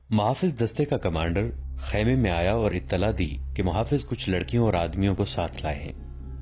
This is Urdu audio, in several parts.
محافظ دستے کا کمانڈر خیمے میں آیا اور اطلاع دی کہ محافظ کچھ لڑکیوں اور آدمیوں کو ساتھ لائے ہیں۔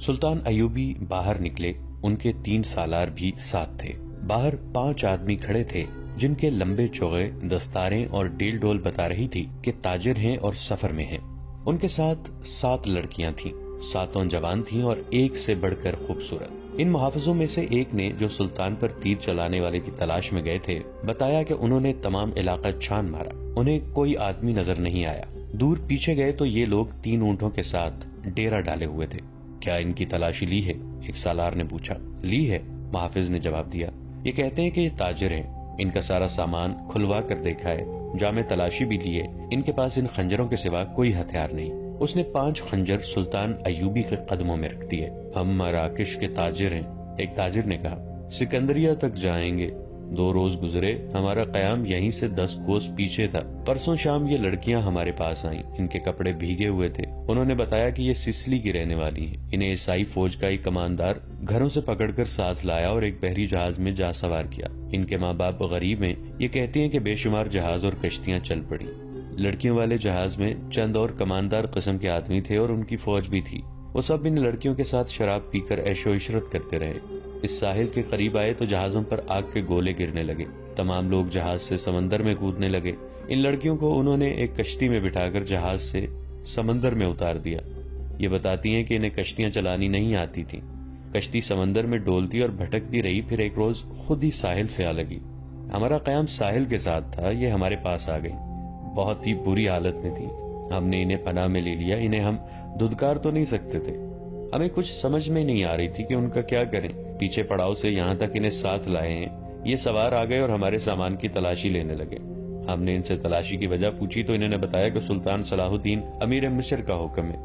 سلطان ایوبی باہر نکلے، ان کے 3 سالار بھی ساتھ تھے۔ باہر 5 آدمی کھڑے تھے جن کے لمبے چوغے، دستاریں اور ڈیل ڈول بتا رہی تھی کہ تاجر ہیں اور سفر میں ہیں۔ ان کے ساتھ 7 لڑکیاں تھیں، 7 جوان تھیں اور ایک سے بڑھ کر خوبصورت۔ ان محافظوں میں سے ایک نے، جو سلطان پر تیر چلانے والے کی تلاش میں گئے تھے، بتایا کہ انہوں نے تمام علاقہ چھان مارا، انہیں کوئی آدمی نظر نہیں آیا۔ دور پیچھے گئے تو یہ لوگ 3 اونٹوں کے ساتھ ڈیرا ڈالے ہوئے تھے۔ کیا ان کی تلاشی لی ہے؟ ایک سالار نے پوچھا۔ لی ہے، محافظ نے جواب دیا۔ یہ کہتے ہیں کہ یہ تاجر ہیں، ان کا سارا سامان کھلوا کر دیکھا ہے، جامع تلاشی بھی لیے، ان کے پاس ان خنجروں کے سوا کوئی ہتھیار نہیں۔ اس نے 5 خنجر سلطان ایوبی کے قدموں میں رکھ دیے۔ ہم مراکش کے تاجر ہیں، ایک تاجر نے کہا، سکندریہ تک جائیں گے۔ 2 روز گزرے، ہمارا قیام یہیں سے 10 کوس پیچھے تھا۔ پرسوں شام یہ لڑکیاں ہمارے پاس آئیں، ان کے کپڑے بھیگے ہوئے تھے۔ انہوں نے بتایا کہ یہ سسلی کی رہنے والی ہیں۔ انہیں عیسائی فوج کا ایک کماندار گھروں سے پکڑ کر ساتھ لایا اور ایک بحری جہاز میں جا سوار کیا۔ ان کے ماں باپ غریب ہیں، یہ کہتے ہیں کہ بے شمار جہاز اور کشتیاں چل پڑی۔ لڑکیوں والے جہاز میں چند اور کماندار قسم کے آدمی تھے اور ان کی فوج بھی تھی۔ وہ سب ان لڑکیوں کے ساتھ شراب پی کر عیش و عشرت کرتے رہے۔ اس ساحل کے قریب آئے تو جہازوں پر آگ کے گولے گرنے لگے۔ تمام لوگ جہاز سے سمندر میں کودنے لگے۔ ان لڑکیوں کو انہوں نے ایک کشتی میں بٹھا کر جہاز سے سمندر میں اتار دیا۔ یہ بتاتی ہیں کہ انہیں کشتیاں چلانی نہیں آتی تھیں۔ کشتی سمندر میں ڈولتی اور بھٹکتی رہی، پھر ایک روز خود ہی ساحل سے آ لگی۔ ہمارا قیام ساحل کے ساتھ تھا، یہ ہمارے پاس آ گئی۔ بہت ہی بری حالت میں تھی، ہم نے انہیں پناہ میں لے لیا۔ انہیں ہم دھدکار تو نہیں سکتے تھے، ہمیں کچھ سمجھ میں نہیں آ رہی تھی کہ ان کا کیا کریں۔ پیچھے پڑاؤ سے یہاں تک انہیں ساتھ لائے ہیں، یہ سوار آ گئے اور ہمارے سامان کی تلاشی لینے لگے۔ ہم نے ان سے تلاشی کی وجہ پوچھی تو انہوں نے بتایا کہ سلطان صلاح الدین امیر مصر کا حکم ہے۔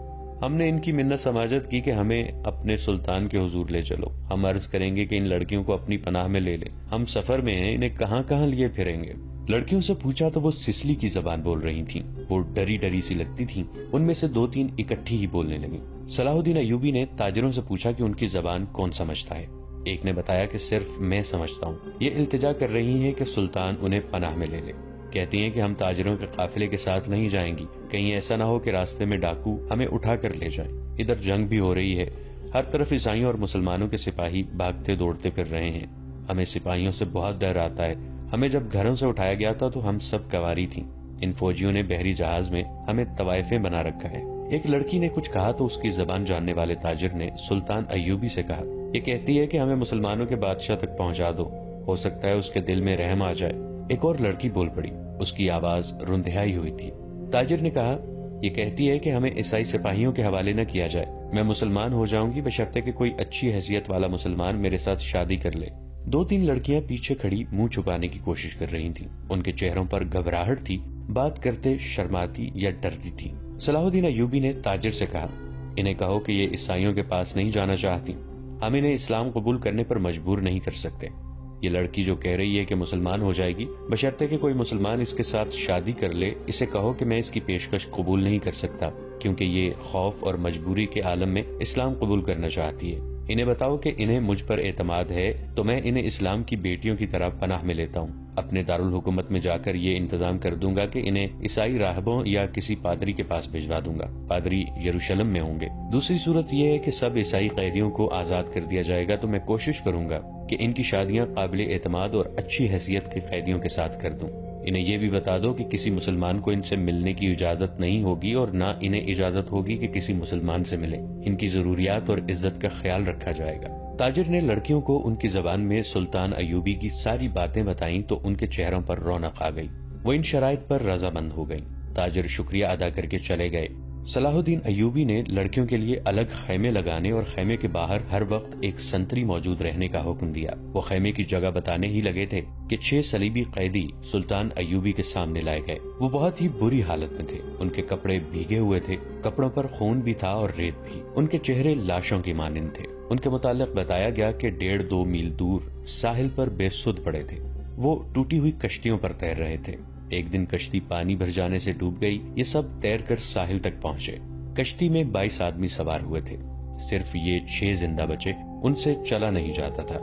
ہم نے ان کی منت سماجت کی کہ ہمیں اپنے سلطان کے حضور لے چلو، ہم عرض کریں گے کہ ان لڑکیوں کو اپنی پناہ میں لے لیں، ہم سفر میں ہیں، انہیں کہاں کہاں لیے پھریں گے۔ لڑکیوں سے پوچھا تو وہ سسلی کی زبان بول رہی تھیں، وہ ڈری ڈری سی لگتی تھیں۔ ان میں سے 2-3 اکٹھی ہی بولنے لگیں۔ صلاح الدین ایوبی نے تاجروں سے پوچھا کہ ان کی زبان کون سمجھتا ہے۔ ایک نے بتایا کہ صرف میں سمجھتا ہوں۔ یہ التجا کر رہی ہیں کہ سلطان انہیں پناہ میں لے لے۔ کہتی ہیں کہ ہم تاجروں کے قافلے کے ساتھ نہیں جائیں گی، کہیں ایسا نہ ہو کہ راستے میں ڈاکو ہمیں اٹھا کر لے جائیں۔ ادھر جنگ بھی ہو رہی ہے، ہر طرف عیسائیوں اور مسلمانوں کے سپاہی بھاگتے دوڑتے پھر رہے ہیں۔ ہمیں سپاہیوں سے بہت ڈر آتا ہے۔ ہمیں جب گھروں سے اٹھایا گیا تھا تو ہم سب کنواری تھیں۔ ان فوجیوں نے بحری جہاز میں ہمیں طوائفیں بنا رکھا ہے۔ ایک لڑکی نے کچھ کہا تو اس کی زبان جاننے والے تاجر نے سلطان ایوبی سے کہا، یہ کہتی ہے کہ ہمیں مسلمانوں کے بادشاہ تک پہنچا دو، ہو سکتا ہے اس کے دل میں رحم آ جائے۔ ایک اور لڑکی بول پڑی، اس کی آواز رندھائی ہوئی تھی۔ تاجر نے کہا، یہ کہتی ہے کہ ہمیں عیسائی سپاہیوں کے حوالے نہ کیا جائے، میں مسلمان ہو جاؤں گی بشرطے کہ کوئی اچھی حیثیت والا مسلمان میرے ساتھ شادی کر لے۔ 2-3 لڑکیاں پیچھے کھڑی منہ چھپانے کی کوشش کر رہی تھیں، ان کے چہروں پر گھبراہٹ تھی، بات کرتے شرماتی یا ڈرتی تھی۔ صلاح الدین ایوبی نے تاجر سے کہا، انہیں کہو کہ یہ عیسائیوں کے پاس نہیں جانا چاہتی، ہم انہیں اسلام قبول کرنے پر مجبور نہیں کر سکتے۔ یہ لڑکی جو کہہ رہی ہے کہ مسلمان ہو جائے گی بشرطے کہ کوئی مسلمان اس کے ساتھ شادی کر لے، اسے کہو کہ میں اس کی پیشکش قبول نہیں کر سکتا، کیونکہ یہ خوف اور مجبوری کے عالم میں اسلام قبول کرنا چاہتی ہے۔ انہیں بتاؤ کہ انہیں مجھ پر اعتماد ہے تو میں انہیں اسلام کی بیٹیوں کی طرح پناہ میں لیتا ہوں۔ اپنے دارالحکومت میں جا کر یہ انتظام کر دوں گا کہ انہیں عیسائی راہبوں یا کسی پادری کے پاس بھجوا دوں گا، پادری یروشلم میں ہوں گے۔ دوسری صورت یہ ہے کہ سب عیسائی قیدیوں کو آزاد کر دیا جائے گا تو میں کوشش کروں گا کہ ان کی شادیاں قابل اعتماد اور اچھی حیثیت کے قیدیوں کے ساتھ کر دوں۔ انہیں یہ بھی بتا دو کہ کسی مسلمان کو ان سے ملنے کی اجازت نہیں ہوگی اور نہ انہیں اجازت ہوگی کہ کسی مسلمان سے ملے، ان کی ضروریات اور عزت کا خیال رکھا جائے گا۔ تاجر نے لڑکیوں کو ان کی زبان میں سلطان ایوبی کی ساری باتیں بتائیں تو ان کے چہروں پر رونق آ گئی، وہ ان شرائط پر رضامند ہو گئیں۔ تاجر شکریہ ادا کر کے چلے گئے۔ صلاح الدین ایوبی نے لڑکیوں کے لیے الگ خیمے لگانے اور خیمے کے باہر ہر وقت ایک سنتری موجود رہنے کا حکم دیا۔ وہ خیمے کی جگہ بتانے ہی لگے تھے کہ 6 صلیبی قیدی سلطان ایوبی کے سامنے لائے گئے۔ وہ بہت ہی بری حالت میں تھے، ان کے کپڑے بھیگے ہوئے تھے، کپڑوں پر خون بھی تھا اور ریت بھی، ان کے چہرے لاشوں کی مانند تھے۔ ان کے متعلق بتایا گیا کہ 1.5-2 میل دور ساحل پر بے سدھ پڑے تھے، وہ ٹوٹی ہوئی کشتیوں پر تیر رہے تھے۔ ایک دن کشتی پانی بھر جانے سے ڈوب گئی، یہ سب تیر کر ساحل تک پہنچے۔ کشتی میں 22 آدمی سوار ہوئے تھے، صرف یہ 6 زندہ بچے، ان سے چلا نہیں جاتا تھا۔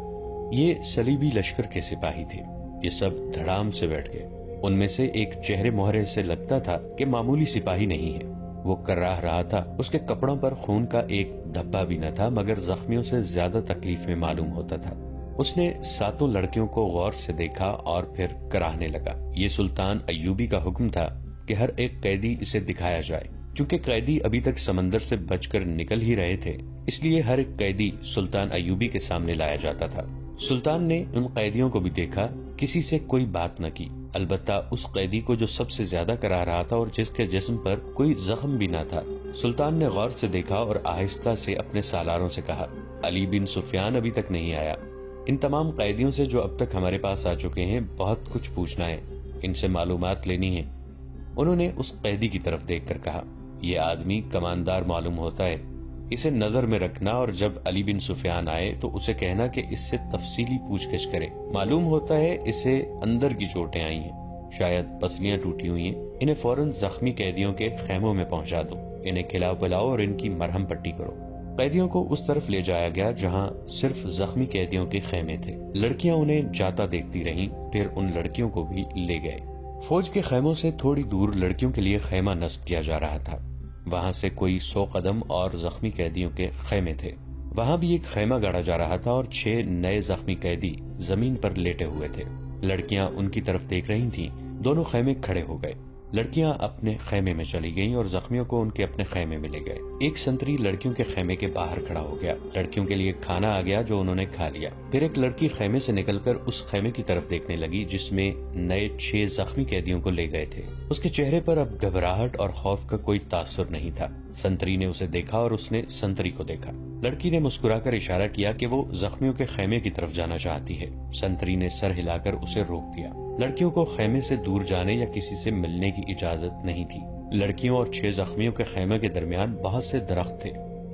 یہ صلیبی لشکر کے سپاہی تھے، یہ سب دھڑام سے بیٹھ گئے۔ ان میں سے ایک چہرے مہرے سے لگتا تھا کہ معمولی سپاہی نہیں ہے. وہ کراہ رہا تھا. اس کے کپڑوں پر خون کا ایک دھبا بھی نہ تھا مگر زخمیوں سے زیادہ تکلیف میں معلوم ہوتا تھا. اس نے 7 لڑکیوں کو غور سے دیکھا اور پھر کراہنے لگا. یہ سلطان ایوبی کا حکم تھا کہ ہر ایک قیدی اسے دکھایا جائے. چونکہ قیدی ابھی تک سمندر سے بچ کر نکل ہی رہے تھے اس لیے ہر ایک قیدی سلطان ایوبی کے سامنے لایا جاتا تھا. سلطان نے ان قیدیوں کو بھی دیکھا. کسی سے کوئی بات نہ کی البتہ اس قیدی کو جو سب سے زیادہ کرا رہا تھا اور جس کے جسم پر کوئی زخم بھی نہ تھا. سلطان نے غور سے دیکھا اور آہستہ سے اپنے سالاروں سے کہا, علی بن سفیان ابھی تک نہیں آیا. ان تمام قیدیوں سے جو اب تک ہمارے پاس آ چکے ہیں بہت کچھ پوچھنا ہے, ان سے معلومات لینی ہے. انہوں نے اس قیدی کی طرف دیکھ کر کہا, یہ آدمی کماندار معلوم ہوتا ہے, اسے نظر میں رکھنا اور جب علی بن سفیان آئے تو اسے کہنا کہ اس سے تفصیلی پوچھ گچھ کرے. معلوم ہوتا ہے اسے اندر کی چوٹیں آئی ہیں, شاید پسلیاں ٹوٹی ہوئی ہیں. انہیں فوراً زخمی قیدیوں کے خیموں میں پہنچا دو, انہیں کھلاؤ پلاؤ اور ان کی مرہم پٹی کرو. قیدیوں کو اس طرف لے جایا گیا جہاں صرف زخمی قیدیوں کے خیمے تھے. لڑکیاں انہیں جاتا دیکھتی رہیں, پھر ان لڑکیوں کو بھی لے گئے. فوج کے خیموں سے تھوڑی دور لڑکیوں کے لیے خیمہ نصب کیا جا رہا تھا. وہاں سے کوئی 100 قدم اور زخمی قیدیوں کے خیمے تھے. وہاں بھی ایک خیمہ گاڑا جا رہا تھا اور 6 نئے زخمی قیدی زمین پر لیٹے ہوئے تھے. لڑکیاں ان کی طرف دیکھ رہی تھیں. دونوں خیمے کھڑے ہو گئے. لڑکیاں اپنے خیمے میں چلی گئیں اور زخمیوں کو ان کے اپنے خیمے میں لے گئے. ایک سنتری لڑکیوں کے خیمے کے باہر کھڑا ہو گیا. لڑکیوں کے لیے کھانا آ گیا جو انہوں نے کھا لیا. پھر ایک لڑکی خیمے سے نکل کر اس خیمے کی طرف دیکھنے لگی جس میں نئے 6 زخمی قیدیوں کو لے گئے تھے. اس کے چہرے پر اب گھبراہٹ اور خوف کا کوئی تاثر نہیں تھا. سنتری نے اسے دیکھا اور اس نے سنتری کو دیکھا. لڑکی نے مسکرا کر اشارہ کیا کہ وہ زخمیوں کے خیمے کی طرف جانا چاہتی ہے. سنتری نے سر ہلا کر اسے روک دیا. لڑکیوں کو خیمے سے دور جانے یا کسی سے ملنے کی اجازت نہیں تھی. لڑکیوں اور 6 زخمیوں کے خیمے کے درمیان بہت سے درخت تھے.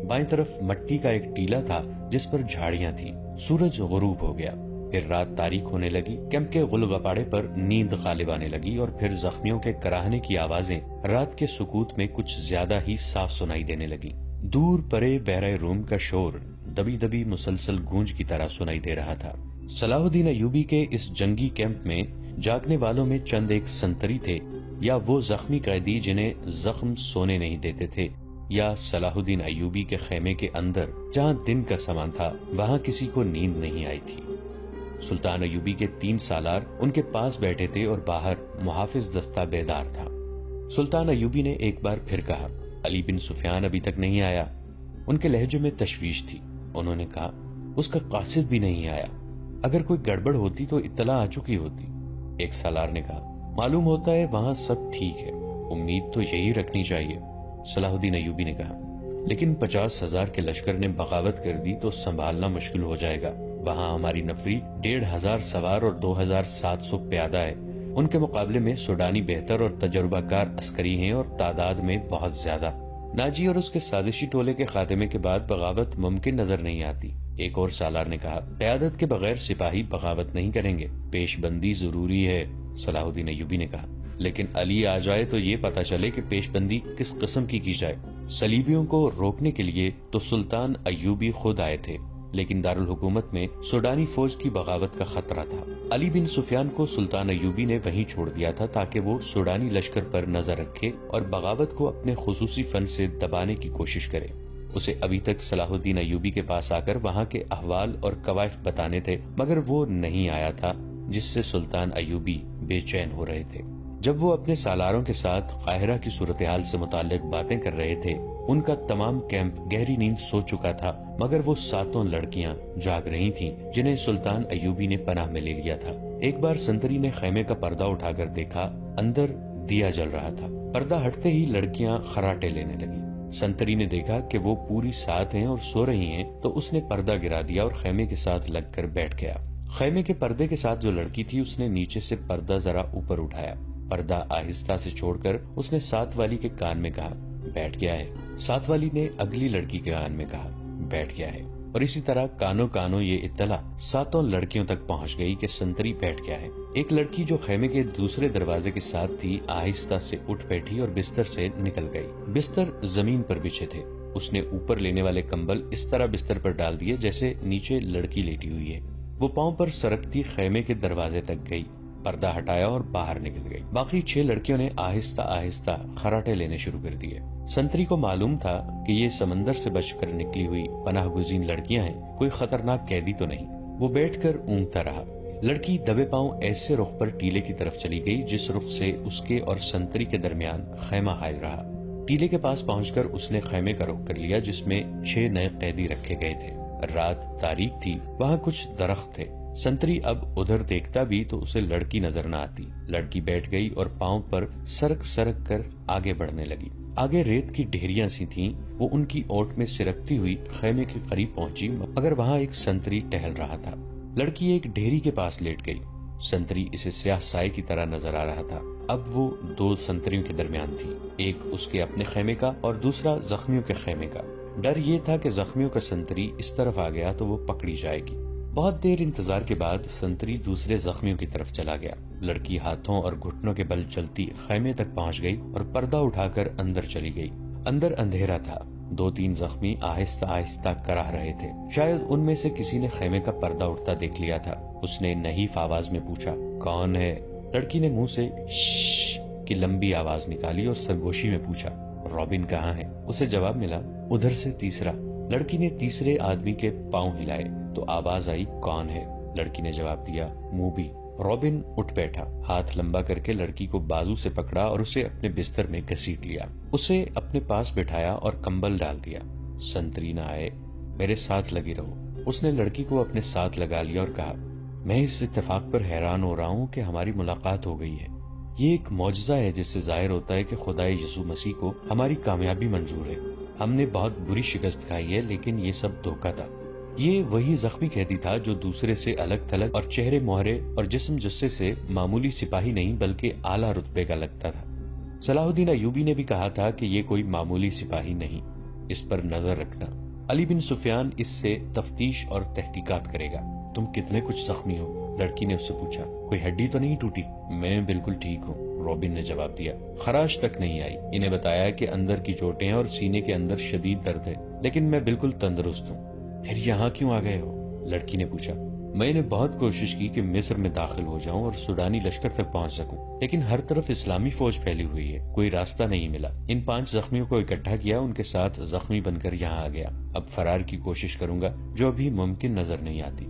بائیں طرف مٹی کا ایک ٹیلا تھا جس پر جھاڑیاں تھیں. سورج غروب ہو گیا. پھر رات تاریک ہونے لگی. کیمپ کے غل غپاڑے پر نیند غالب آنے لگی اور پھر زخمیوں کے کراہنے کی آوازیں رات کے سکوت میں کچھ زیادہ ہی صاف سنائی دینے لگی. دور پرے بحر روم کا شور دبی دبی مسلسل گونج کی طرح سنائی دے رہا تھا. صلاح الدین ایوبی کے اس جنگی کیمپ میں جاگنے والوں میں چند ایک سنتری تھے, یا وہ زخمی قیدی جنہیں زخم سونے نہیں دیتے تھے, یا صلاح الدین ایوبی کے خیمے کے اندر جہاں دن کا سامان تھا وہاں کسی کو نیند نہیں آئی تھی. سلطان ایوبی کے 3 سالار ان کے پاس بیٹھے تھے اور باہر محافظ دستہ بیدار تھا. سلطان ایوبی نے ایک بار پھر کہا, علی بن سفیان ابھی تک نہیں آیا. ان کے لہجے میں تشویش تھی. انہوں نے کہا, اس کا قاصد بھی نہیں آیا. اگر کوئی گڑبڑ ہوتی تو اطلاع آ چکی ہوتی. ایک سالار نے کہا, معلوم ہوتا ہے وہاں سب ٹھیک ہے, امید تو یہی رکھنی چاہیے. صلاح الدین ایوبی نے کہا, لیکن 50,000 کے لشکر نے بغاوت کر دی تو سنبھالنا مشکل ہو جائے گا. وہاں ہماری نفری 1,500 سوار اور 2,700 پیادہ ہے. ان کے مقابلے میں سوڈانی بہتر اور تجربہ کار عسکری ہیں اور تعداد میں بہت زیادہ. ناجی اور اس کے سازشی ٹولے کے خاتمے کے بعد بغاوت ممکن نظر نہیں آتی. ایک اور سالار نے کہا, قیادت کے بغیر سپاہی بغاوت نہیں کریں گے, پیش بندی ضروری ہے. صلاح الدین ایوبی نے کہا, لیکن علی آ جائے تو یہ پتا چلے کہ پیش بندی کس قسم کی جائے. صلیبیوں کو روکنے کے لیے تو سلطان ایوبی خود آئے تھے, لیکن دارالحکومت میں سوڈانی فوج کی بغاوت کا خطرہ تھا. علی بن سفیان کو سلطان ایوبی نے وہیں چھوڑ دیا تھا تاکہ وہ سوڈانی لشکر پر نظر رکھے اور بغاوت کو اپنے خصوصی فن سے دبانے کی کوشش کرے. اسے ابھی تک صلاح الدین ایوبی کے پاس آ کر وہاں کے احوال اور کوائف بتانے تھے, مگر وہ نہیں آیا تھا, جس سے سلطان ایوبی بے چین ہو رہے تھے. جب وہ اپنے سالاروں کے ساتھ قاہرہ کی صورتحال سے متعلق باتیں کر رہے تھے, ان کا تمام کیمپ گہری نیند سو چکا تھا, مگر وہ 7 لڑکیاں جاگ رہی تھیں جنہیں سلطان ایوبی نے پناہ میں لے لیا تھا. ایک بار سنتری نے خیمے کا پردہ اٹھا کر دیکھا, اندر دیا جل رہا تھا. پردہ ہٹتے ہی لڑکیاں خراٹے لینے لگی. سنتری نے دیکھا کہ وہ پوری ساتھ ہیں اور سو رہی ہیں تو اس نے پردہ گرا دیا اور خیمے کے ساتھ لگ کر بیٹھ گیا. خیمے کے پردے کے ساتھ جو لڑکی تھی اس نے نیچے سے پردہ ذرا اوپر اٹھایا. پردہ آہستہ سے چھوڑ کر اس نے ساتھ والی کے کان میں کہا, بیٹھ گیا ہے. ساتھ والی نے اگلی لڑکی کے کان میں کہا, بیٹھ گیا ہے. اور اسی طرح کانوں کانوں یہ اطلاع 7 لڑکیوں تک پہنچ گئی کہ سنتری بیٹھ گیا ہے. ایک لڑکی جو خیمے کے دوسرے دروازے کے ساتھ تھی آہستہ سے اٹھ بیٹھی اور بستر سے نکل گئی. بستر زمین پر بچھے تھے. اس نے اوپر لینے والے کمبل اس طرح بستر پر ڈال دیے جیسے نیچے لڑکی لیٹی ہوئی ہے. وہ پاؤں پر سرکتی خیمے کے دروازے تک گئی. پردہ ہٹایا اور باہر نکل گئی۔ باقی 6 لڑکیوں نے آہستہ آہستہ خراٹے لینے شروع کر دیے۔ سنتری کو معلوم تھا کہ یہ سمندر سے بچ کر نکلی ہوئی پناہ گزین لڑکیاں ہیں، کوئی خطرناک قیدی تو نہیں۔ وہ بیٹھ کر اونگتا رہا۔ لڑکی دبے پاؤں ایسے رخ پر ٹیلے کی طرف چلی گئی جس رخ سے اس کے اور سنتری کے درمیان خیمہ حائل رہا۔ ٹیلے کے پاس پہنچ کر اس نے خیمے کا رخ کر لیا جس میں 6 نئے قیدی رکھے گئے تھے۔ رات تاریک تھی، وہاں کچھ درخت تھے۔ سنتری اب ادھر دیکھتا بھی تو اسے لڑکی نظر نہ آتی۔ لڑکی بیٹھ گئی اور پاؤں پر سرک سرک کر آگے بڑھنے لگی۔ آگے ریت کی ڈھیریاں سی تھیں، وہ ان کی اوٹ میں سرکتی ہوئی خیمے کے قریب پہنچی، مگر وہاں ایک سنتری ٹہل رہا تھا۔ لڑکی ایک ڈھیری کے پاس لیٹ گئی۔ سنتری اسے سیاہ سائے کی طرح نظر آ رہا تھا۔ اب وہ 2 سنتریوں کے درمیان تھی، ایک اس کے اپنے خیمے کا اور دوسرا زخمیوں کے خیمے کا۔ ڈر یہ تھا کہ زخمیوں کا سنتری اس طرف آ گیا تو وہ پکڑی جائے گی۔ بہت دیر انتظار کے بعد سنتری دوسرے زخمیوں کی طرف چلا گیا۔ لڑکی ہاتھوں اور گھٹنوں کے بل چلتی خیمے تک پہنچ گئی اور پردہ اٹھا کر اندر چلی گئی۔ اندر اندھیرا تھا۔ 2-3 زخمی آہستہ آہستہ کراہ رہے تھے۔ شاید ان میں سے کسی نے خیمے کا پردہ اٹھتا دیکھ لیا تھا۔ اس نے نحیف آواز میں پوچھا، کون ہے؟ لڑکی نے منہ سے شش کی لمبی آواز نکالی اور سرگوشی میں پوچھا، رابن کہاں ہے؟ اسے جواب ملا، ادھر سے تیسرا۔ لڑکی نے تیسرے آدمی کے پاؤں ہلائے تو آواز آئی، کون ہے؟ لڑکی نے جواب دیا، موبی۔ رابن اٹھ بیٹھا، ہاتھ لمبا کر کے لڑکی کو بازو سے پکڑا اور اسے اپنے بستر میں گھسیٹ لیا۔ اسے اپنے پاس بٹھایا اور کمبل ڈال دیا۔ سنتری نہ آئے، میرے ساتھ لگی رہو۔ اس نے لڑکی کو اپنے ساتھ لگا لیا اور کہا، میں اس اتفاق پر حیران ہو رہا ہوں کہ ہماری ملاقات ہو گئی ہے۔ یہ ایک معجزہ ہے جس سے ظاہر ہوتا ہے کہ خدا یسوع مسیح کو ہماری کامیابی منظور ہے۔ ہم نے بہت بری شکست کھائی ہے لیکن یہ سب دھوکہ تھا۔ یہ وہی زخمی قیدی تھا جو دوسرے سے الگ تھلگ اور چہرے مہرے اور جسم جثے سے معمولی سپاہی نہیں بلکہ اعلیٰ رتبے کا لگتا تھا۔ صلاح الدین ایوبی نے بھی کہا تھا کہ یہ کوئی معمولی سپاہی نہیں، اس پر نظر رکھنا۔ علی بن سفیان اس سے تفتیش اور تحقیقات کرے گا۔ تم کتنے کچھ زخمی ہو؟ لڑکی نے اس سے پوچھا، کوئی ہڈی تو نہیں ٹوٹی؟ میں بالکل ٹھیک ہوں، رابن نے جواب دیا، خراش تک نہیں آئی۔ انہیں بتایا کہ اندر کی چوٹیں اور سینے کے اندر شدید درد ہے، لیکن میں بالکل تندرست ہوں۔ پھر یہاں کیوں آ گئے ہو؟ لڑکی نے پوچھا۔ میں نے بہت کوشش کی کہ مصر میں داخل ہو جاؤں اور سوڈانی لشکر تک پہنچ سکوں، لیکن ہر طرف اسلامی فوج پھیلی ہوئی ہے، کوئی راستہ نہیں ملا۔ ان 5 زخمیوں کو اکٹھا کیا، ان کے ساتھ زخمی بن کر یہاں آ گیا۔ اب فرار کی کوشش کروں گا جو ابھی ممکن نظر نہیں آتی۔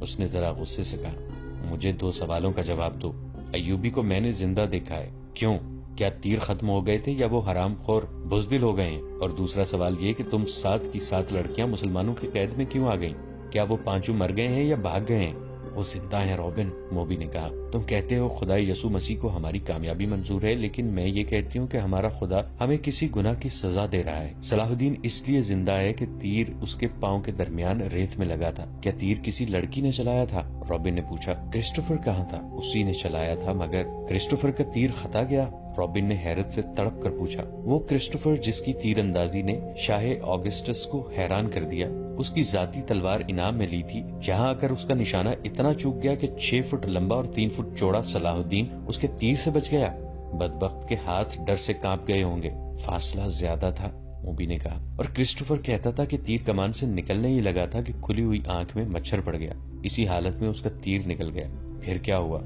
اس نے ذرا غصے سے کہا، مجھے 2 سوالوں کا جواب دو۔ ایوبی کو میں نے زندہ دیکھا ہے، کیوں؟ کیا تیر ختم ہو گئے تھے یا وہ حرام خور بزدل ہو گئے ہیں؟ اور دوسرا سوال یہ کہ تم 7 کی 7 لڑکیاں مسلمانوں کی قید میں کیوں آ گئیں؟ کیا وہ 5 مر گئے ہیں یا بھاگ گئے ہیں؟ وہ زندہ ہیں رابن، موبی نے کہا۔ تم کہتے ہو خدا یسوع مسیح کو ہماری کامیابی منظور ہے، لیکن میں یہ کہتی ہوں کہ ہمارا خدا ہمیں کسی گناہ کی سزا دے رہا ہے۔ صلاح الدین اس لیے زندہ ہے کہ تیر اس کے پاؤں کے درمیان ریت میں لگا تھا۔ کیا تیر کسی لڑکی نے چلایا تھا؟ رابن نے پوچھا۔ کرسٹوفر کہاں تھا؟ اسی نے چلایا تھا، مگر کرسٹوفر کا تیر خطا گیا؟ رابن نے حیرت سے تڑپ کر پوچھا۔ وہ کرسٹوفر جس کی تیر اندازی نے شاہ آگسٹس کو حیران کر دیا، اس کی ذاتی تلوار انعام میں لی تھی، یہاں آ کر اس کا نشانہ اتنا چوک گیا کہ 6 فٹ لمبا اور 3 فٹ چوڑا صلاح الدین اس کے تیر سے بچ گیا۔ بدبخت کے ہاتھ ڈر سے کانپ گئے ہوں گے، فاصلہ زیادہ تھا، موبی نے کہا۔ اور کرسٹوفر کہتا تھا کہ تیر کمان سے نکلنے ہی لگا تھا کہ کھلی ہوئی آنکھ میں مچھر پڑ گیا، اسی حالت میں اس کا تیر نکل گیا۔ پھر کیا ہوا؟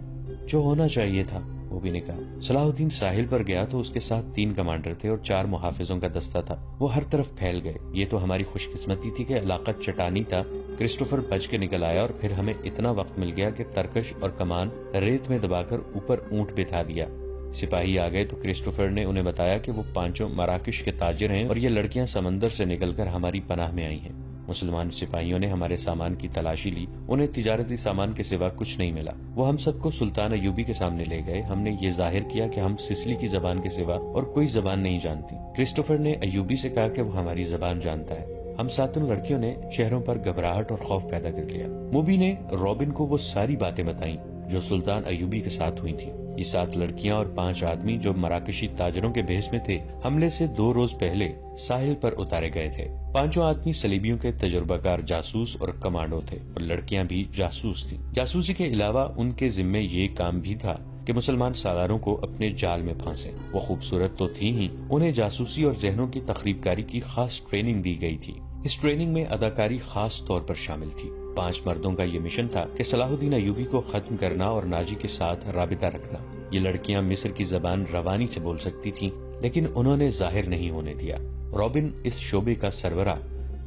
جو ہونا چاہیے تھا، موبی نے کہا۔ صلاح الدین ساحل پر گیا تو اس کے ساتھ 3 کمانڈر تھے اور 4 محافظوں کا دستہ تھا۔ وہ ہر طرف پھیل گئے۔ یہ تو ہماری خوش قسمتی تھی کہ علاقہ چٹانی تھا۔ کرسٹوفر بچ کے نکل آیا اور پھر ہمیں اتنا وقت مل گیا کہ ترکش اور کمان ریت میں دبا کر اوپر اونٹ بٹھا دیا۔ سپاہی آ گئے تو کرسٹوفر نے انہیں بتایا کہ وہ 5 مراکش کے تاجر ہیں اور یہ لڑکیاں سمندر سے نکل کر ہماری پناہ میں آئی ہیں۔ مسلمان سپاہیوں نے ہمارے سامان کی تلاشی لی، انہیں تجارتی سامان کے سوا کچھ نہیں ملا۔ وہ ہم سب کو سلطان ایوبی کے سامنے لے گئے۔ ہم نے یہ ظاہر کیا کہ ہم سسلی کی زبان کے سوا اور کوئی زبان نہیں جانتی۔ کرسٹوفر نے ایوبی سے کہا کہ وہ ہماری زبان جانتا ہے۔ ہم 7 لڑکیوں نے چہروں پر گھبراہٹ اور خوف پیدا کر لیا۔ موبی نے رابن کو وہ ساری باتیں بتائیں جو سلطان ایوبی کے ساتھ ہوئی تھی۔ یہ 7 لڑکیاں اور 5 آدمی جو مراکشی تاجروں کے بھیس میں تھے، حملے سے 2 روز پہلے ساحل پر اتارے گئے تھے۔ 5 آدمی صلیبیوں کے تجربہ کار جاسوس اور کمانڈو تھے اور لڑکیاں بھی جاسوس تھیں۔ جاسوسی کے علاوہ ان کے ذمے یہ کام بھی تھا کہ مسلمان سالاروں کو اپنے جال میں پھانسے۔ وہ خوبصورت تو تھی ہی، انہیں جاسوسی اور ذہنوں کی تخریب کاری کی خاص ٹریننگ دی گئی تھی۔ اس ٹریننگ میں اداکاری خاص طور پر شامل تھی۔ 5 مردوں کا یہ مشن تھا کہ صلاح الدین ایوبی کو ختم کرنا اور ناجی کے ساتھ رابطہ رکھنا۔ یہ لڑکیاں مصر کی زبان روانی سے بول سکتی تھیں، لیکن انہوں نے ظاہر نہیں ہونے دیا۔ رابن اس شعبے کا سربراہ،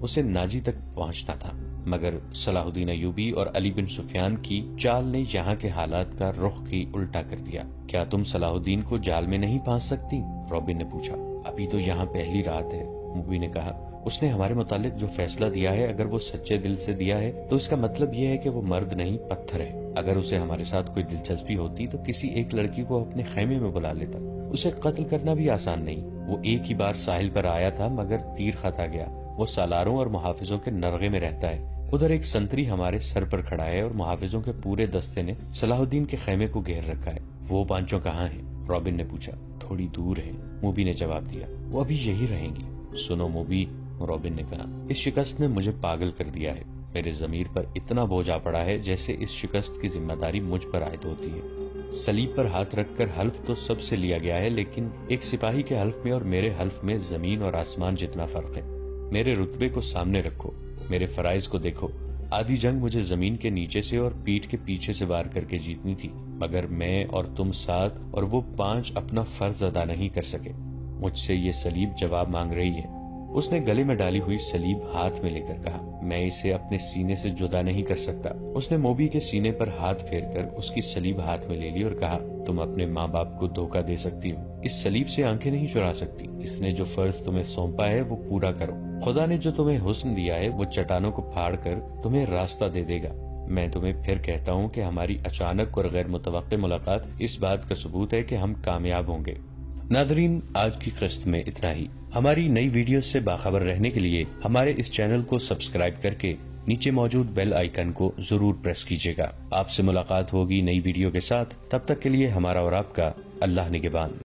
اسے ناجی تک پہنچنا تھا، مگر صلاح الدین ایوبی اور علی بن سفیان کی چال نے یہاں کے حالات کا رخ ہی الٹا کر دیا۔ کیا تم صلاح الدین کو جال میں نہیں پھانس سکتی؟ رابن نے پوچھا۔ ابھی تو یہاں پہلی رات ہے، موبی نے کہا۔ اس نے ہمارے متعلق جو فیصلہ دیا ہے، اگر وہ سچے دل سے دیا ہے تو اس کا مطلب یہ ہے کہ وہ مرد نہیں پتھر ہے۔ اگر اسے ہمارے ساتھ کوئی دلچسپی ہوتی تو کسی ایک لڑکی کو اپنے خیمے میں بلا لیتا۔ اسے قتل کرنا بھی آسان نہیں۔ وہ ایک ہی بار ساحل پر آیا تھا مگر تیر خطا گیا۔ وہ سالاروں اور محافظوں کے نرغے میں رہتا ہے۔ ادھر ایک سنتری ہمارے سر پر کھڑا ہے اور محافظوں کے پورے دستے نے صلاح الدین کے خیمے کو گھیر رکھا ہے۔ وہ پانچوں کہاں ہیں؟ رابن نے پوچھا۔ تھوڑی دور ہے، موبی نے جواب دیا۔ وہ ابھی یہی رہیں گی۔ سنو موبی، رابن نے کہا، اس شکست نے مجھے پاگل کر دیا ہے۔ میرے ضمیر پر اتنا بوجھ آ پڑا ہے جیسے اس شکست کی ذمہ داری مجھ پر عائد ہوتی ہے۔ صلیب پر ہاتھ رکھ کر حلف تو سب سے لیا گیا ہے، لیکن ایک سپاہی کے حلف میں اور میرے حلف میں زمین اور آسمان جتنا فرق ہے۔ میرے رتبے کو سامنے رکھو، میرے فرائض کو دیکھو۔ آدھی جنگ مجھے زمین کے نیچے سے اور پیٹھ کے پیچھے سے وار کر کے جیتنی تھی، مگر میں اور تم 7 اور وہ 5 اپنا فرض ادا نہیں کر سکے۔ مجھ سے یہ صلیب جواب مانگ رہی ہے۔ اس نے گلے میں ڈالی ہوئی صلیب ہاتھ میں لے کر کہا، میں اسے اپنے سینے سے جدا نہیں کر سکتا۔ اس نے موبی کے سینے پر ہاتھ پھیر کر اس کی صلیب ہاتھ میں لے لی اور کہا، تم اپنے ماں باپ کو دھوکہ دے سکتی ہو، اس صلیب سے آنکھیں نہیں چرا سکتی۔ اس نے جو فرض تمہیں سونپا ہے وہ پورا کرو۔ خدا نے جو تمہیں حسن دیا ہے وہ چٹانوں کو پھاڑ کر تمہیں راستہ دے دے گا۔ میں تمہیں پھر کہتا ہوں کہ ہماری اچانک اور غیر متوقع ملاقات اس بات کا ثبوت ہے کہ ہم کامیاب ہوں گے۔ ناظرین، آج کی قسط میں اتنا ہی۔ ہماری نئی ویڈیوز سے باخبر رہنے کے لیے ہمارے اس چینل کو سبسکرائب کر کے نیچے موجود بیل آئیکن کو ضرور پریس کیجیے گا۔ آپ سے ملاقات ہوگی نئی ویڈیو کے ساتھ، تب تک کے لیے ہمارا اور آپ کا اللہ نگہبان۔